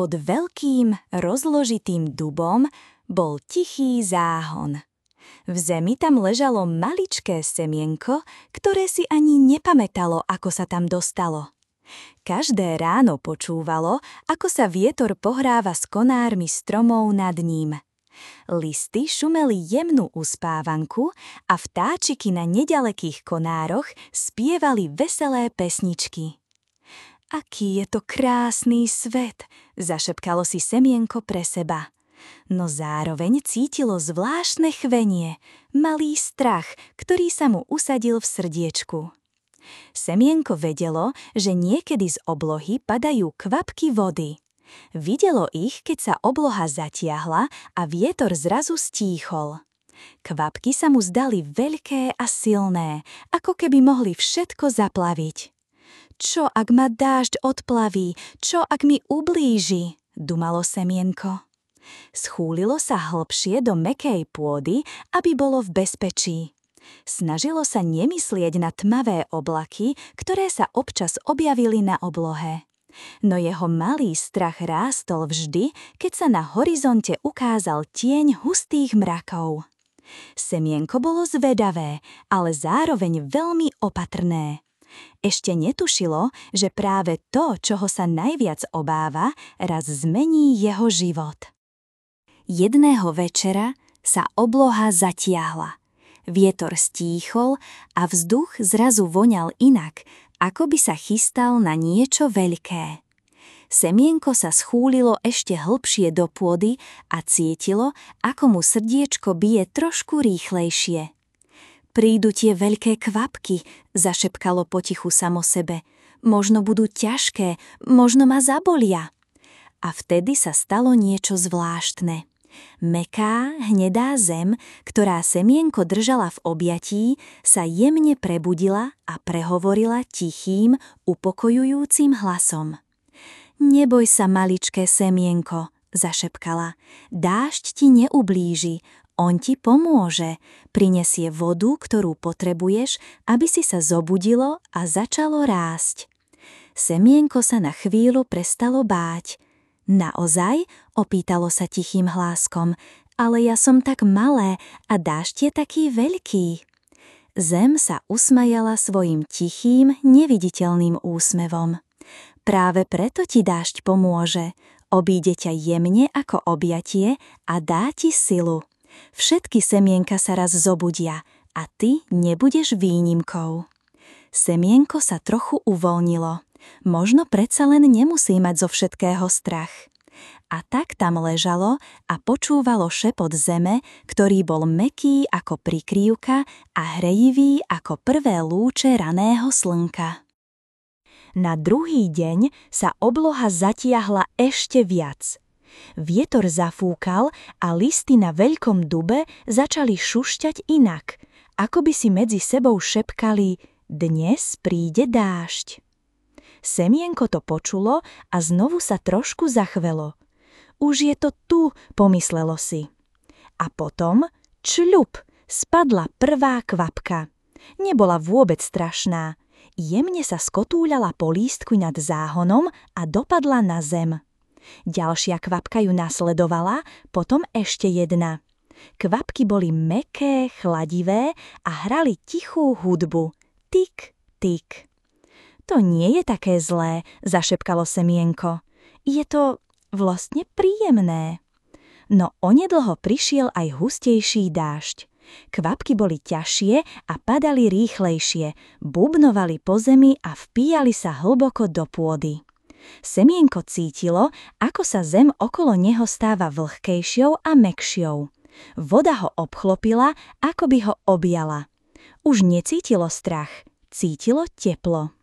Pod veľkým, rozložitým dubom bol tichý záhon. V zemi tam ležalo maličké semienko, ktoré si ani nepamätalo, ako sa tam dostalo. Každé ráno počúvalo, ako sa vietor pohráva s konármi stromov nad ním. Listy šumeli jemnú uspávanku a vtáčiky na nedalekých konároch spievali veselé pesničky. Aký je to krásny svet, zašepkalo si semienko pre seba. No zároveň cítilo zvláštne chvenie, malý strach, ktorý sa mu usadil v srdiečku. Semienko vedelo, že niekedy z oblohy padajú kvapky vody. Videlo ich, keď sa obloha zatiahla a vietor zrazu stíchol. Kvapky sa mu zdali veľké a silné, ako keby mohli všetko zaplaviť. Čo ak ma dážď odplaví, čo ak mi ublíži, dumalo semienko. Schúlilo sa hlbšie do mäkkej pôdy, aby bolo v bezpečí. Snažilo sa nemyslieť na tmavé oblaky, ktoré sa občas objavili na oblohe. No jeho malý strach rástol vždy, keď sa na horizonte ukázal tieň hustých mrakov. Semienko bolo zvedavé, ale zároveň veľmi opatrné. Ešte netušilo, že práve to, čoho sa najviac obáva, raz zmení jeho život. Jedného večera sa obloha zatiahla. Vietor stíchol a vzduch zrazu voňal inak, ako by sa chystal na niečo veľké. Semienko sa schúlilo ešte hlbšie do pôdy a cítilo, ako mu srdiečko bije trošku rýchlejšie. Prídu tie veľké kvapky, zašepkalo potichu samo sebe. Možno budú ťažké, možno ma zabolia. A vtedy sa stalo niečo zvláštne. Mäkká, hnedá zem, ktorá semienko držala v objatí, sa jemne prebudila a prehovorila tichým, upokojujúcim hlasom. Neboj sa, maličké semienko, zašepkala. Dážď ti neublíži. On ti pomôže, prinesie vodu, ktorú potrebuješ, aby si sa zobudilo a začalo rásť. Semienko sa na chvíľu prestalo báť. Naozaj? Opýtalo sa tichým hláskom, ale ja som tak malé a dážď je taký veľký. Zem sa usmajala svojim tichým, neviditeľným úsmevom. Práve preto ti dážď pomôže, obíde ťa jemne ako objatie a dá ti silu. Všetky semienka sa raz zobudia a ty nebudeš výnimkou. Semienko sa trochu uvoľnilo. Možno predsa len nemusí mať zo všetkého strach. A tak tam ležalo a počúvalo šepot zeme, ktorý bol mäkký ako prikryvka a hrejivý ako prvé lúče raného slnka. Na druhý deň sa obloha zatiahla ešte viac. Vietor zafúkal a listy na veľkom dube začali šušťať inak, ako by si medzi sebou šepkali: dnes príde dážď. Semienko to počulo a znovu sa trošku zachvelo. Už je to tu, pomyslelo si. A potom, čľup, spadla prvá kvapka. Nebola vôbec strašná. Jemne sa skotúľala po lístku nad záhonom a dopadla na zem. Ďalšia kvapka ju nasledovala, potom ešte jedna. Kvapky boli mäkké, chladivé a hrali tichú hudbu. Tik, tik. To nie je také zlé, zašepkalo semienko. Je to vlastne príjemné. No onedlho prišiel aj hustejší dážď. Kvapky boli ťažšie a padali rýchlejšie, bubnovali po zemi a vpíjali sa hlboko do pôdy. Semienko cítilo, ako sa zem okolo neho stáva vlhkejšou a mäkšou. Voda ho obchlopila, ako by ho objala. Už necítilo strach, cítilo teplo.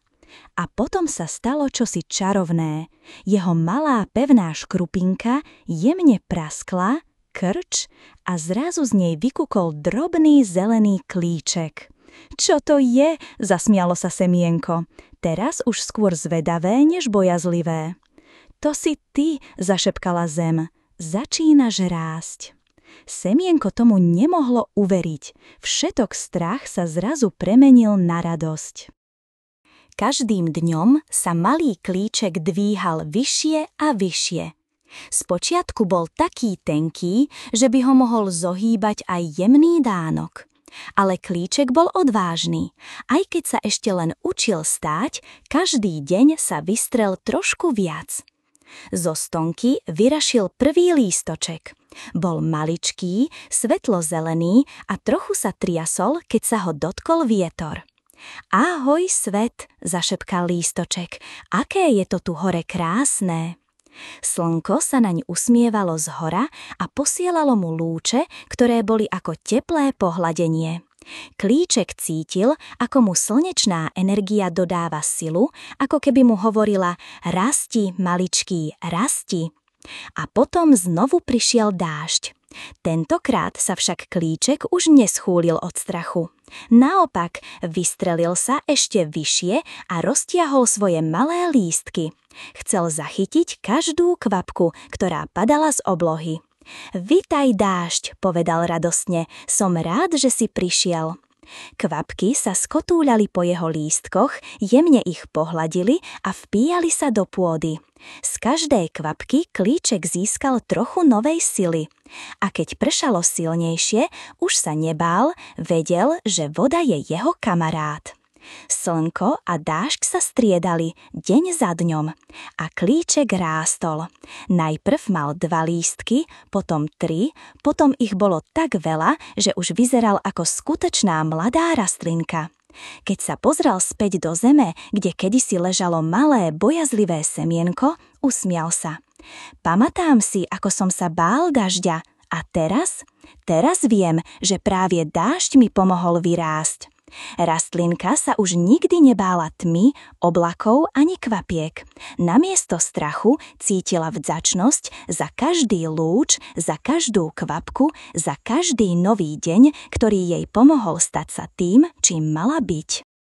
A potom sa stalo čosi čarovné. Jeho malá pevná škrupinka jemne praskla, krč a zrazu z nej vykukol drobný zelený klíček. Čo to je? Zasmialo sa semienko. Teraz už skôr zvedavé, než bojazlivé. To si ty, zašepkala zem. Začínaš rásť. Semienko tomu nemohlo uveriť. Všetok strach sa zrazu premenil na radosť. Každým dňom sa malý klíček dvíhal vyššie a vyššie. Spočiatku bol taký tenký, že by ho mohol zohýbať aj jemný dánok. Ale Klíček bol odvážny. Aj keď sa ešte len učil stáť, každý deň sa vystrel trošku viac. Zo stonky vyrašil prvý lístoček. Bol maličký, svetlo-zelený a trochu sa triasol, keď sa ho dotkol vietor. Ahoj, svet, zašepkal lístoček, aké je to tu hore krásne. Slnko sa naň usmievalo zhora a posielalo mu lúče, ktoré boli ako teplé pohľadenie. Klíček cítil, ako mu slnečná energia dodáva silu, ako keby mu hovorila rasti, maličký, rasti. A potom znovu prišiel dážď. Tentokrát sa však Klíček už neschúlil od strachu. Naopak, vystrelil sa ešte vyššie a roztiahol svoje malé lístky. Chcel zachytiť každú kvapku, ktorá padala z oblohy. Vitaj dážď, povedal radostne, som rád, že si prišiel. Kvapky sa skotúľali po jeho lístkoch, jemne ich pohladili a vpíjali sa do pôdy. Z každej kvapky Klíček získal trochu novej sily. A keď pršalo silnejšie, už sa nebál, vedel, že voda je jeho kamarát. Slnko a dážď sa striedali deň za dňom a Klíček rástol. Najprv mal 2 lístky, potom 3, potom ich bolo tak veľa, že už vyzeral ako skutočná mladá rastlinka. Keď sa pozrel späť do zeme, kde kedysi ležalo malé, bojazlivé semienko, usmial sa. Pamätám si, ako som sa bál dažďa a teraz viem, že práve dážď mi pomohol vyrásť. Rastlinka sa už nikdy nebála tmy, oblakov ani kvapiek. Namiesto strachu cítila vďačnosť za každý lúč, za každú kvapku, za každý nový deň, ktorý jej pomohol stať sa tým, čím mala byť.